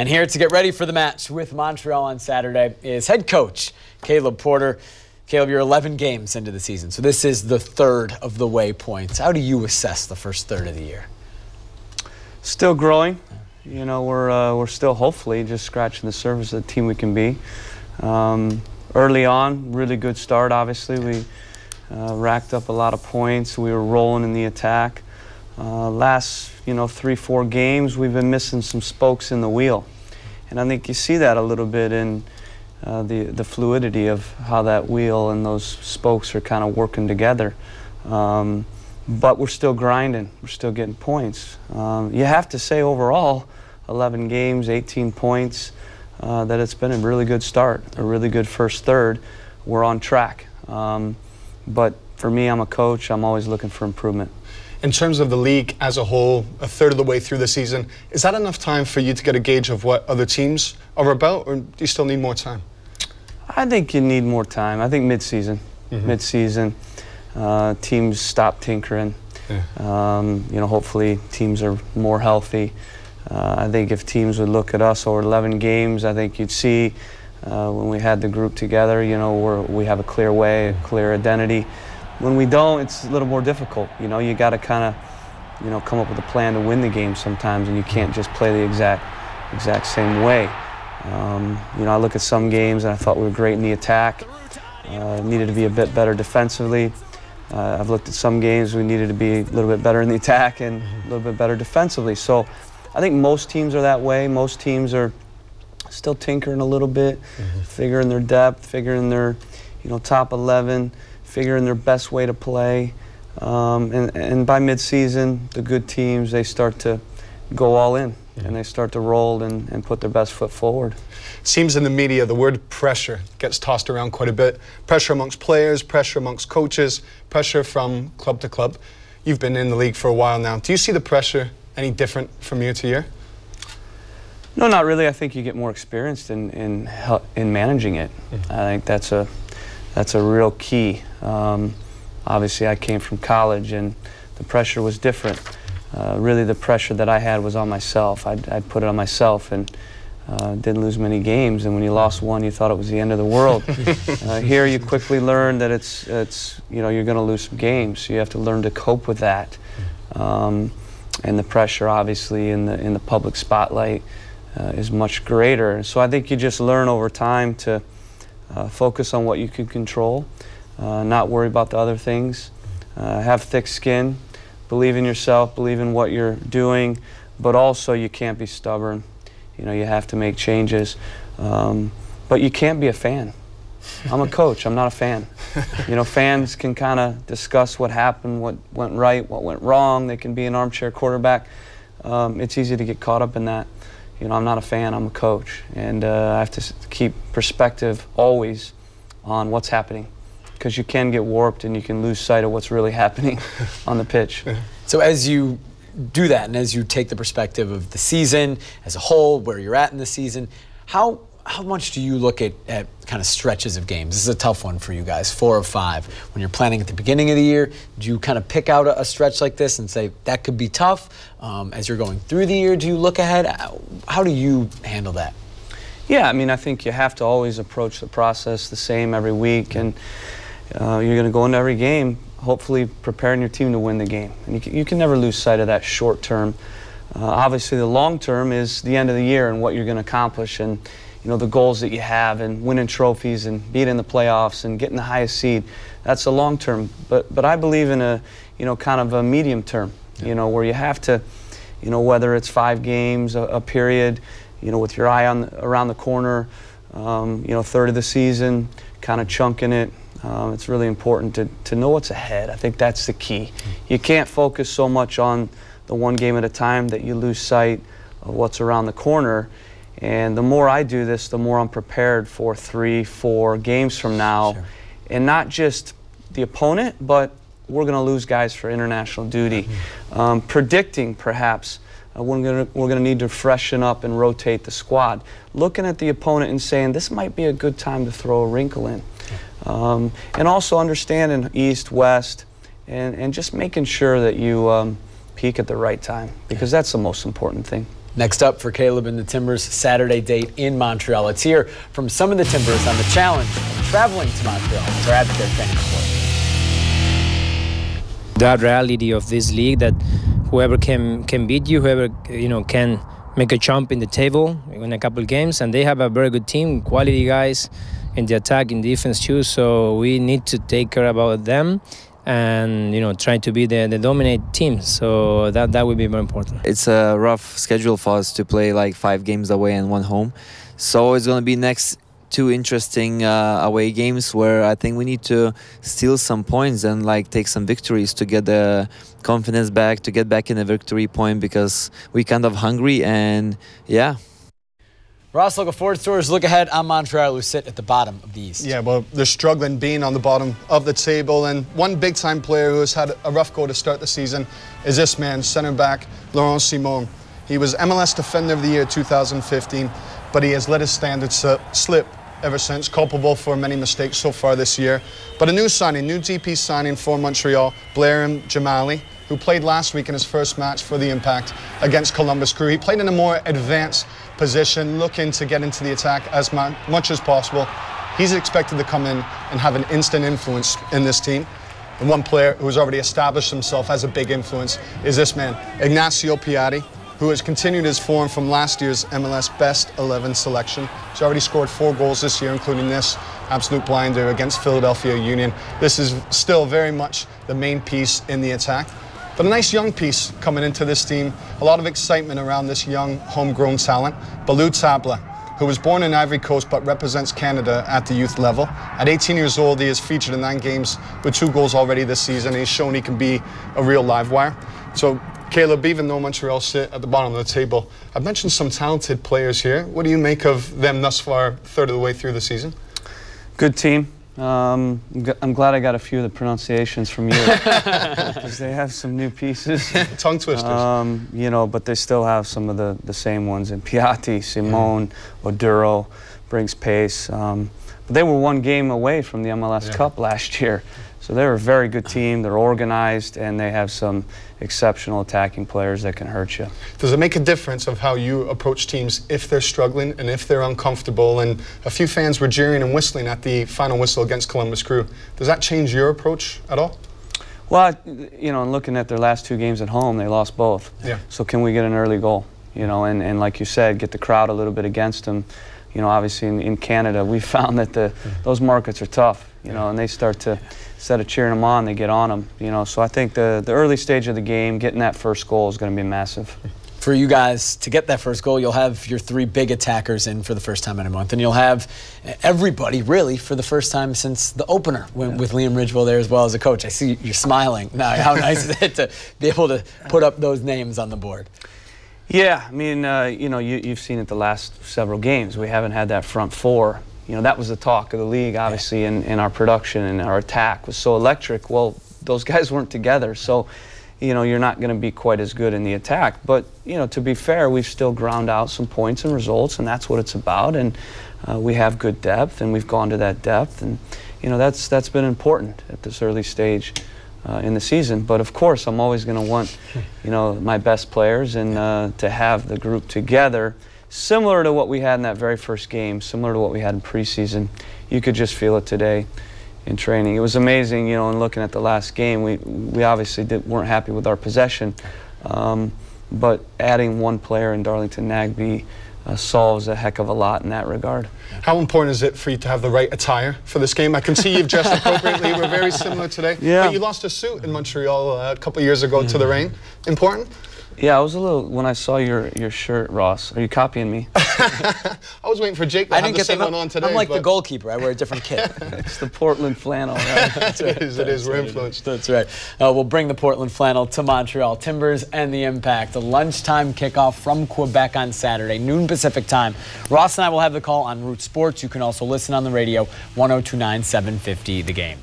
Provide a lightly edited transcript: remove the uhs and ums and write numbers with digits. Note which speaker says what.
Speaker 1: And here to get ready for the match with Montreal on Saturday is head coach Caleb Porter. Caleb, you're 11 games into the season, so this is the third of the waypoints. How do you assess the first third of the year?
Speaker 2: Still growing. You know, we're still hopefully just scratching the surface of the team we can be. Early on, really good start, obviously. We racked up a lot of points. We were rolling in the attack. Last, 3-4 games, we've been missing some spokes in the wheel. And I think you see that a little bit in the fluidity of how that wheel and those spokes are kind of working together. But we're still grinding. We're still getting points. You have to say overall, 11 games, 18 points, that it's been a really good start, a really good first third. We're on track. But for me, I'm a coach. I'm always looking for improvement.
Speaker 3: In terms of the league as a whole, a third of the way through the season, is that enough time for you to get a gauge of what other teams are about, or do you still need more time?
Speaker 2: I think you need more time. I think mid-season. Mid-season, teams stop tinkering. Yeah. Hopefully teams are more healthy. I think if teams would look at us over 11 games, I think you'd see when we had the group together, we have a clear way, a clear identity. When we don't, it's a little more difficult. You got to kind of, come up with a plan to win the game sometimes, and you can't just play the exact same way. I look at some games and I thought we were great in the attack. Needed to be a bit better defensively. I've looked at some games we needed to be a little bit better in the attack and a little bit better defensively. So I think most teams are that way. Most teams are still tinkering a little bit, figuring their depth, figuring their, top 11, figuring their best way to play. And by mid-season, the good teams, they start to go all in. And they start to roll and put their best foot forward.
Speaker 3: It seems in the media the word pressure gets tossed around quite a bit. Pressure amongst players, pressure amongst coaches, pressure from club to club. You've been in the league for a while now. Do you see the pressure any different from year to year?
Speaker 2: No, not really. I think you get more experienced in managing it. I think that's a real key. Obviously, I came from college and the pressure was different. Really, the pressure that I had was on myself. I'd put it on myself and didn't lose many games. And when you lost one, you thought it was the end of the world. Here, you quickly learn that it's you're going to lose some games. So you have to learn to cope with that. And the pressure, obviously, in the public spotlight is much greater. So I think you just learn over time to focus on what you can control, not worry about the other things, have thick skin. Believe in yourself, believe in what you're doing, but also you can't be stubborn. You have to make changes, but you can't be a fan. I'm a coach, I'm not a fan. Fans can kind of discuss what happened, what went right, what went wrong. They can be an armchair quarterback. It's easy to get caught up in that. I'm not a fan, I'm a coach. And I have to keep perspective always on what's happening, because you can get warped and you can lose sight of what's really happening on the pitch.
Speaker 1: So as you do that and as you take the perspective of the season as a whole, where you're at in the season, how much do you look at kind of stretches of games? This is a tough one for you guys, 4 of 5. When you're planning at the beginning of the year, do you kind of pick out a stretch like this and say that could be tough? As you're going through the year, do you look ahead? How do you handle that?
Speaker 2: Yeah, I think you have to always approach the process the same every week, and you're going to go into every game hopefully preparing your team to win the game. And you can never lose sight of that short term. Obviously, the long term is the end of the year and what you're going to accomplish, and the goals that you have, and winning trophies and being in the playoffs and getting the highest seed. That's the long term. But I believe in a kind of a medium term. Where you have to, whether it's 5 games, a period, with your eye around the corner, third of the season, kind of chunking it. It's really important to know what's ahead. I think that's the key. You can't focus so much on the one game at a time that you lose sight of what's around the corner. And the more I do this, the more I'm prepared for 3-4 games from now. Sure. And not just the opponent, but we're going to lose guys for international duty. Predicting, perhaps, we're going to need to freshen up and rotate the squad. Looking at the opponent and saying, this might be a good time to throw a wrinkle in. And also understanding East, West, and just making sure that you peak at the right time, because that's the most important thing.
Speaker 1: Next up for Caleb and the Timbers, Saturday date in Montreal. Let's hear from some of the Timbers on the challenge of traveling to Montreal to add to their training report.
Speaker 4: The reality of this league that whoever can beat you, whoever can make a jump in the table in a couple games, and they have a very good team, quality guys in the attack, in defense too. So we need to take care about them and try to be the dominant team. So that would be more important.
Speaker 5: It's a rough schedule for us to play like 5 games away and 1 home. So it's going to be next 2 interesting away games where I think we need to steal some points and take some victories to get the confidence back, to get back in a victory point, because we're kind of hungry. And yeah.
Speaker 1: Ross, local Ford stores look ahead on Montreal, who sit at the bottom of the East.
Speaker 3: Yeah, well, they're struggling being on the bottom of the table, and one big-time player who has had a rough go to start the season is this man, center back Laurent Simon. He was MLS Defender of the Year 2015, but he has let his standards slip ever since, culpable for many mistakes so far this year. But a new signing, new DP signing for Montreal, Blair Jamali, who played last week in his first match for the Impact against Columbus Crew. He played in a more advanced position, looking to get into the attack as much as possible. He's expected to come in and have an instant influence in this team. And one player who has already established himself as a big influence is this man, Ignacio Piatti, who has continued his form from last year's MLS Best 11 selection. He's already scored 4 goals this year, including this absolute blinder against Philadelphia Union. This is still very much the main piece in the attack. But a nice young piece coming into this team. A lot of excitement around this young homegrown talent. Balou Tabla, who was born in Ivory Coast but represents Canada at the youth level. At 18 years old, he has featured in 9 games with 2 goals already this season. He's shown he can be a real live wire. So, Caleb, even though Montreal sit at the bottom of the table, I've mentioned some talented players here. What do you make of them thus far, third of the way through the season?
Speaker 2: Good team. I'm glad I got a few of the pronunciations from you, because they have some new pieces.
Speaker 3: Tongue twisters.
Speaker 2: But they still have some of the same ones. And Piatti, Simone, Oduro brings pace. But they were 1 game away from the MLS Cup last year. So they're a very good team. They're organized, and they have some exceptional attacking players that can hurt you.
Speaker 3: Does it make a difference of how you approach teams if they're struggling and if they're uncomfortable? And a few fans were jeering and whistling at the final whistle against Columbus Crew. Does that change your approach at all?
Speaker 2: Well, looking at their last 2 games at home, they lost both.
Speaker 3: Yeah.
Speaker 2: So can we get an early goal? And like you said, get the crowd a little bit against them. Obviously in Canada, we found that those markets are tough. And they start to, instead of cheering them on, they get on them. So I think the early stage of the game, getting that first goal is going to be massive.
Speaker 1: For you guys to get that first goal, you'll have your 3 big attackers in for the first time in a month, and you'll have everybody really for the first time since the opener with Liam Ridgewell there as well as a coach. I see you're smiling now. How nice is it to be able to put up those names on the board?
Speaker 2: Yeah, I mean, you've seen it the last several games. We haven't had that front 4. That was the talk of the league, obviously, in our production, and our attack was so electric. Well, those guys weren't together, so, you're not going to be quite as good in the attack. But, to be fair, we've still ground out some points and results, and that's what it's about. And we have good depth, and we've gone to that depth. And, that's been important at this early stage in the season. But, of course, I'm always going to want, my best players and to have the group together. Similar to what we had in that very first game, similar to what we had in preseason. You could just feel it today in training. It was amazing, in looking at the last game. We obviously weren't happy with our possession, but adding 1 player in Darlington Nagbe solves a heck of a lot in that regard.
Speaker 3: How important is it for you to have the right attire for this game? I can see you've dressed appropriately. We're very similar today.
Speaker 2: Yeah.
Speaker 3: But you lost a suit in Montreal a couple of years ago to the rain. Important?
Speaker 2: Yeah, I was a little, when I saw your shirt, Ross, are you copying me?
Speaker 3: I was waiting for Jake to have the same one on today.
Speaker 1: I'm like the goalkeeper. I wear a different kit.
Speaker 2: It's the Portland flannel, right?
Speaker 3: It is. We're influenced.
Speaker 1: That's right. We'll bring the Portland flannel to Montreal. Timbers and the Impact. A lunchtime kickoff from Quebec on Saturday, noon Pacific time. Ross and I will have the call on Root Sports. You can also listen on the radio, 102.9 750 The Game.